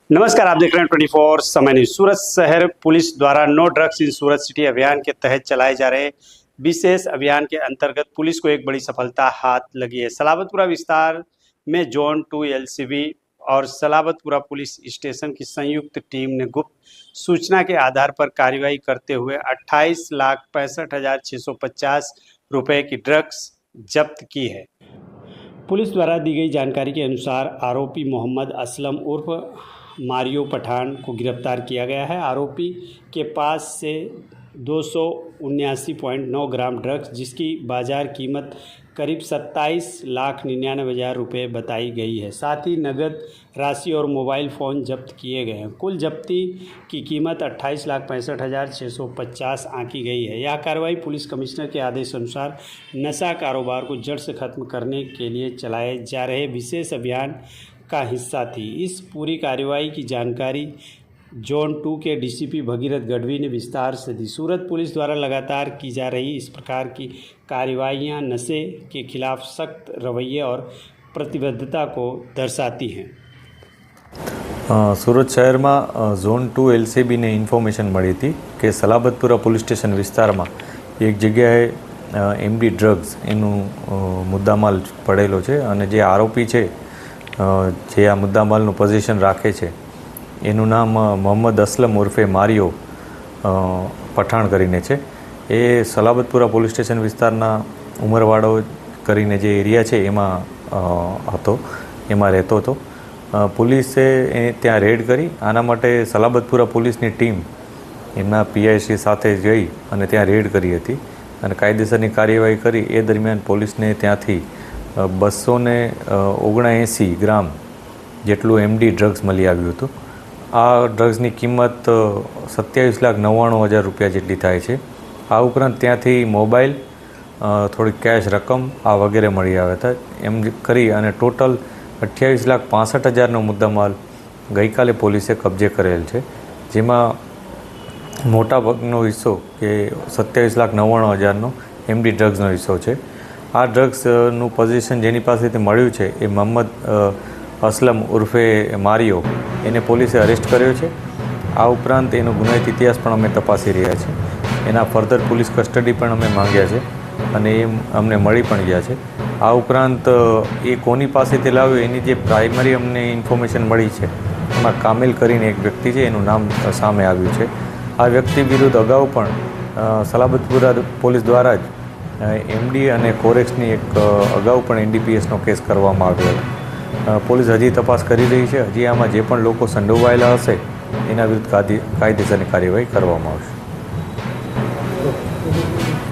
नमस्कार, आप देख रहे हैं 24 समय न्यूज। सूरत शहर पुलिस द्वारा no drugs in Surat city अभियान के तहत चलाए जा रहे विशेष अभियान के अंतर्गत पुलिस को एक बड़ी सफलता हाथ लगी है। सलाबतपुरा विस्तार में जोन 2 एलसीबी और सलाबतपुरा पुलिस स्टेशन की संयुक्त टीम ने गुप्त सूचना के आधार पर कार्रवाई करते हुए 28,65,650 रुपए की ड्रग्स जब्त की है। पुलिस द्वारा दी गई जानकारी के अनुसार आरोपी मोहम्मद असलम उर्फ मारियो पठान को गिरफ्तार किया गया है। आरोपी के पास से 279.9 ग्राम ड्रग्स जिसकी बाजार कीमत करीब 27,99,000 रुपये बताई गई है। साथ ही नगद राशि और मोबाइल फ़ोन जब्त किए गए हैं। कुल जब्ती की कीमत 28,65,650 आंकी गई है। यह कार्रवाई पुलिस कमिश्नर के आदेश अनुसार नशा कारोबार को जड़ से खत्म करने के लिए चलाए जा रहे विशेष अभियान का हिस्सा थी। इस पूरी कार्रवाई की जानकारी जोन 2 के डीसीपी भगीरथ गढ़वी ने विस्तार से दी। सूरत पुलिस द्वारा लगातार की जा रही इस प्रकार की कार्रवाइयाँ नशे के खिलाफ सख्त रवैये और प्रतिबद्धता को दर्शाती हैं। सूरत शहर में जोन 2 एलसीबी ने इन्फॉर्मेशन मળી હતી કે સલાબતપુરા પોલીસ સ્ટેશન વિસ્તારમાં એક જગ્યાએ એમડી ડ્રગ્સ એનું મુદ્દામાલ પડેલો છે અને જે આરોપી છે જે આ મુદ્દામાલનું પોઝિશન રાખે છે એનું નામ મોહમ્મદ અસલમ ઉર્ફે મારિયો પઠાણ કરીને છે। એ સલાબતપુરા પોલીસ સ્ટેશન વિસ્તારના ઉમરવાડો કરીને જે એરિયા છે એમાં હતો, એમાં રહેતો હતો। પોલીસે ત્યાં રેડ કરી। આના માટે સલાબતપુરા પોલીસની ટીમ એમના પીઆઈસી સાથે જઈ અને ત્યાં રેડ કરી હતી અને કાયદેસરની કાર્યવાહી કરી। એ દરમિયાન પોલીસને ત્યાંથી 279 ગ્રામ જેટલું એમડી ડ્રગ્સ મળી આવ્યું હતું। આ ડ્રગ્સની કિંમત 27,99,000 રૂપિયા જેટલી થાય છે। આ ઉપરાંત ત્યાંથી મોબાઈલ, થોડી કેશ રકમ આ વગેરે મળી આવ્યા હતા। એમ કરી અને ટોટલ 28,65,000નો મુદ્દામાલ ગઈકાલે પોલીસે કબજે કરેલ છે, જેમાં મોટાભાગનો હિસ્સો કે 27,99,000નો એમડી ડ્રગ્સનો હિસ્સો છે। આ ડ્રગ્સનું પોઝિશન જેની પાસેથી મળ્યું છે એ મોહમ્મદ અસલમ ઉર્ફે મારિયો, એને પોલીસે અરેસ્ટ કર્યો છે। આ ઉપરાંત એનો ગુનાહિત ઇતિહાસ પણ અમે તપાસી રહ્યા છીએ। એના ફર્ધર પોલીસ કસ્ટડી પણ અમે માંગ્યા છે અને એ અમને મળી પણ ગયા છે। આ ઉપરાંત એ કોની પાસેથી લાવ્યો એની જે પ્રાઇમરી અમને ઇન્ફોર્મેશન મળી છે એમાં કામિલ કરીને એક વ્યક્તિ છે, એનું નામ સામે આવ્યું છે। આ વ્યક્તિ વિરુદ્ધ અગાઉ પણ સલાબતપુરા પોલીસ દ્વારા જ એમડી અને કોરેક્સની એક અગાઉ પણ એનડીપીએસનો કેસ કરવામાં આવ્યો હતો। પોલીસ હજી તપાસ કરી રહી છે। હજી આમાં જે પણ લોકો સંડોવાયેલા હશે એના વિરુદ્ધ કાયદેસરની કાર્યવાહી કરવામાં આવશે।